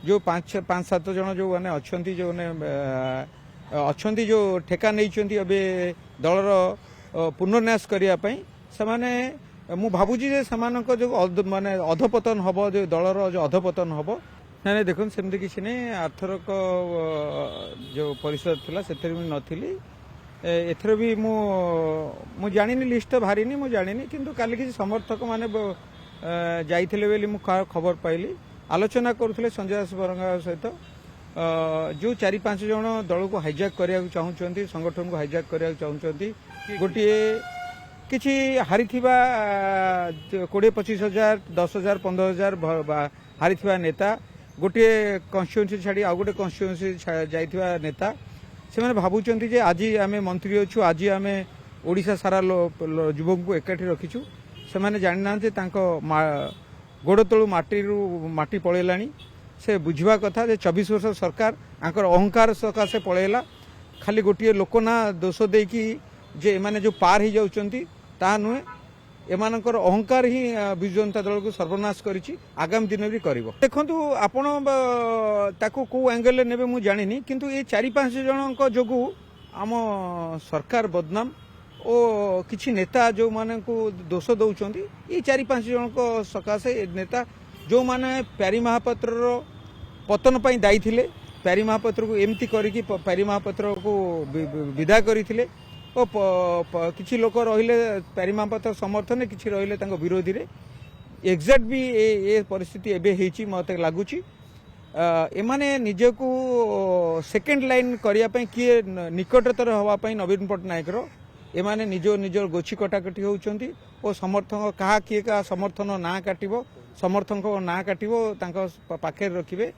जो पांच पांच सात जन जो मैंने अच्छा जो ठेका नहीं अबे दलर पुनर्न्यास करने से मु भावुची जो माने अधपतन हम जो दलर जो अधपतन हम ना देखो सेमती किसी नहीं आर्थरक जो परिषद थी से नी एथर भी मु जानी लिस्ट बाहरी मु जानी किंतु काली किसी समर्थक माने जाइथिले बेली मु खबर पाइली आलोचना करुले संजय दास बरंगा सहित जो 4-5 जन दल को हाइजैक करने चाहूँगी संगठन को हाइजैक करने चाहूँगी गोटे किसी हारी 20-25 हजार 10,000 15,000 हारी नेता गोटे कन्स्टिट्यूएंसी छाड़ी आउ गोटे कन्स्टिट्यूएंसी जाइथिबा नेता से मैंने भावुंट जे आज आम मंत्री अच्छु आज आम ओडिशा सारा युवक को एकाठी रखीचु से मैंने जानी ना गोड़ तलू माटी पलैला से बुझा कथा 24 वर्ष सरकार आंकर अहंकार सकाशे पलैला खाली गोटे लोक ना दोष देकी जे एमाने जो पार हो जाउचंती ता नुहे एमानकर अहंकार ही विजु जनता दल को सर्वनाश करिछि आगामी दिन भी करिवो देखंतु आपण ताको को एंगल नेबे मु जानिनी किंतु ए 4-5 जनक जोगु आम सरकार बदनाम ओ किछि नेता जो माने को दोष दउचंती ए 4-5 जनक सकाशे नेता जो माने प्यारी महापात्र पतन पई दायी थिले प्यारी महापात्र को एमती करिकि प्यारी महापात्र को विदा करिथिले ओ किछि लोक रहिले प्यारी महापात्र समर्थन किछि रहिले तांको विरोधी रे एक्जाक्ट भी ए परिस्थिति एबे हेची मते लागुची एमाने निजको सेकेंड लाइन करिया पई किए निकटतर हवा पई नवीन पटनायक रो एमाने निजर गोछी कटाकटी होउचंती ओ समर्थक कहा किए का समर्थन ना काटिबो समर्थक ना काटिबो तांको पाखे रखिबे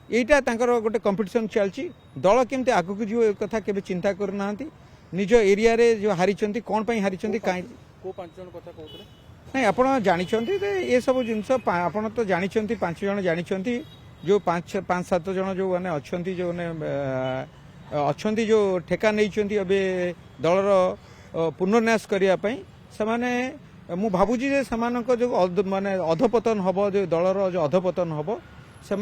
एटा तांकर गोटे कंपटीशन चलची दल केमते आगु को जो कथा केबे चिंता कर नांती निज एरिया रे जो हारिचंती कोन पई हारिचंती काई को 5 जन कथा कहउतले नहीं आपण जानिचंती ए सब जिंस आपण तो जानिचंती 5 जन जानिचंती जो 5-7 जन जो माने अछंती जो अछंती जो ठेका नहीं अबे दलर पुनर्न्यास करने से मु भावुची जे समानक जो माने अधपतन हम जो दलर जो अधपतन हम से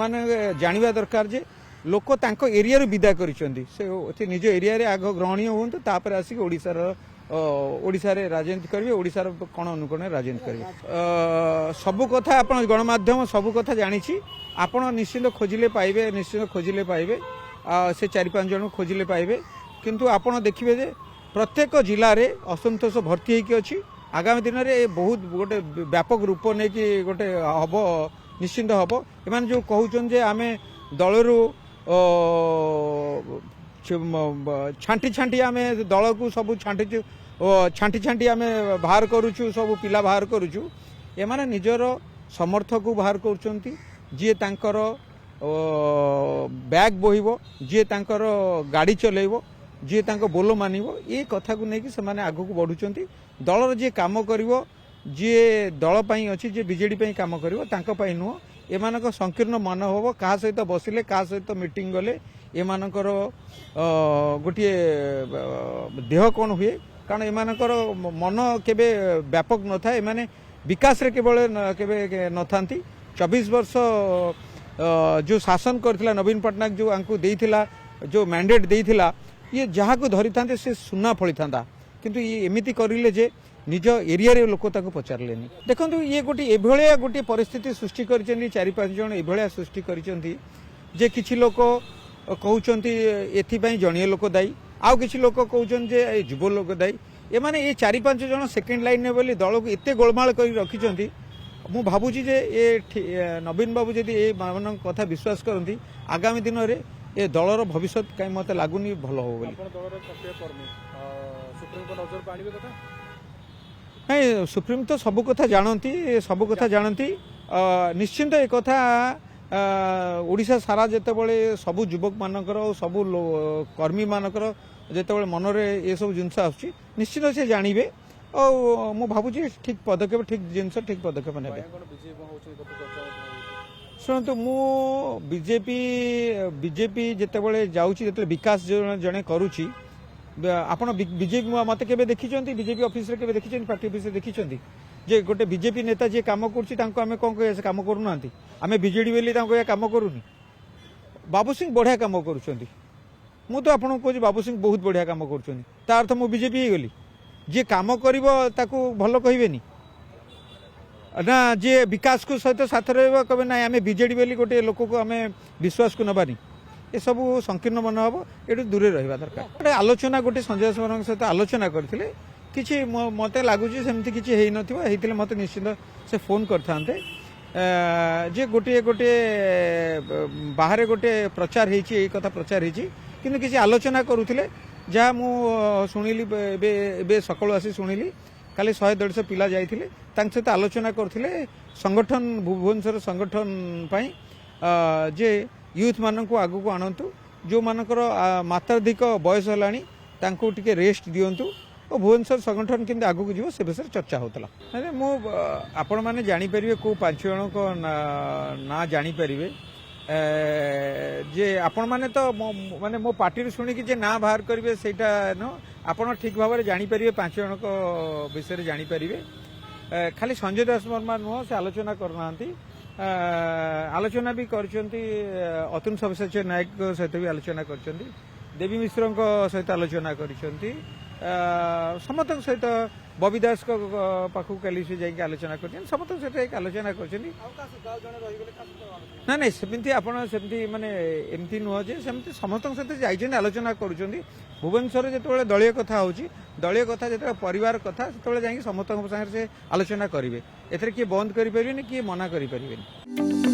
जानिबा दरकार जे लोक तांको एरिया रो विदा करिसंती से निज एरिया रे आग ग्रहणीय होंतु तापर आसिक ओडिशा रे राजनीति करिवे ओडिशा रो कोण अनुकोण राजनीति करिवे सब कथा आपण गणमाध्यम सब कथा जानिछि आपण निश्चित खोजिले पाइबे से 4-5 जन खोजिले पाइबे किंतु आपण देखिबे जे प्रत्येक जिले में असंतोष भर्ती होगी अच्छी आगामी दिन में बहुत गोटे व्यापक रूप नहीं कि गोटे हम निश्चिंत हम एम जो कहते जे आम दलरू छांटी छांटी आम दल को सब छांटी छांटी आम बाहर करुचु सब पिला बाहर करुचु एमाने निजर समर्थक को बाहर करुचंती जी तांकर बैग बोहिबो जी तांकर गाड़ी चलेइबो जी तांको बोलो मानिबो ये कथा को लेकिन से माने आगु को बढ़ुचंती दलर जी काम करिवो जी दल पई अछि जे बीजेडी पई काम करिवो तांको पई नुह एमानक संकीर्ण मन होबो का सहित बसिले का सहित मीटिंग गले एमानकर गोटे देह कोन हुए कारण एमानकर मन केबे व्यापक न था एमाने विकास रे केवल केबे न थांती 24 वर्ष जो शासन करथिला नवीन पटनायक जो आंकु देइथिला जो मैंडेट देइथिला ये जहाँ को धरी था से सुना फली था किंतु ये एमती करिले जे निज एरिया रे लोक ताको पचारलेनी देखंतु ये गोटे परिस्थिति सृष्टि करिसेंती 4-5 जन एभलिया सृष्टि करिसेंती जे किछि लोक कहउचंती एथि जणिए लोक दायी आउ किछि लोक कहउचन जे युव लोक दायी ए माने ये 4-5 जन सेकेंड लाइन ने बोली दल को एते गोलमाल करि रखिचंती मु भाबुची जे ए नवीन बाबू जदि ए मान कथा विश्वास करती आगामी दिन में ए दलर भविष्य कहीं मत लगुनि भल हो नहीं सुप्रीम तो सब कथा जानती निश्चिंत एक कथा ओडिशा सारा जेतेबेले सबु युवक मानकर सबु कर्मी मानकर जेतेबेले मनरे ये सब जिनस आछी निश्चित से जानवे और मु भाबुची ठीक पदक्षेप ठीक जिनस ठीक पदक्षेप नेबे शुणु मु बीजेपी जितेबाला जाऊँगी विकास जड़े करुच्ची आपण बीजेपी मत के देखी बीजेपी ऑफिस रे देखी पार्टी ऑफिस देखी जे गोटे बीजेपी नेता जी काम करुँच कौन कह काम करूना आम बीजेडी बेली काम करूनी बाबू सिंह बढ़िया कम करुँच मु तो आपको कहूँ बाबू सिंह बहुत बढ़िया कम कर अर्थ मु बीजेपी हो गली जी कम कर भल कहबेनी ना जी विकास को सहित साथ रहा कहे ना आम बीजेडी बोली गोटे लोक को आम विश्वास को नबानी ये सब संकीर्ण मन हम ये दूर रहा दरकार गोटे आलोचना गोटे संजय सामंत सहित आलोचना करते कि मत लगुच सेमती किसी होते मत निश्चित से फोन करते जे गोटे गोटे बाहर गोटे प्रचार होती कथा प्रचार होती किंतु किसी आलोचना करुले जहाँ मु शुणिली सकाळु आसी शुणिली खाली 100-150 पिला जाइथिले तांक सहित आलोचना करथिले संगठन भुवनेश्वर संगठन पाई जे यूथ मानन को आगु को आनंतु जो मानकर मात्राधिक बयस हलानी तांको टिके रेस्ट दियंतु और भुवनेश्वर संगठन केमती आगु को जीवो से विषय चर्चा होतला अरे मु आपण माने जानि परिबे को 5 जण को ना जानि परिबे जे आपण माने तो माने मो पार्टी शुणी कि ना बाहर करेंगे सेटा न आपण ठीक भाव में जापर 5 जन विषय जापर खाली संजय दास वर्मा नुह से आलोचना करना आलोचना भी अतुल सबसेचर नायक सहित भी आलोचना कर देवी मिश्र सहित आलोचना कर समस्त सहित बबी दास पाखु कल से जाकि आलोचना कर समस्त सहित आलोचना कर ना नहीं सेमती आपड़ सेमती माने एमती नुह जे सेमती समस्त सहित जाइए आलोचना कर भुवनेश्वर जो दलीय कथा होची दलीय कथा जो परिवार कथा से समस्त सागर से आलोचना करेंगे एथर किए बंद करें किए मना करें।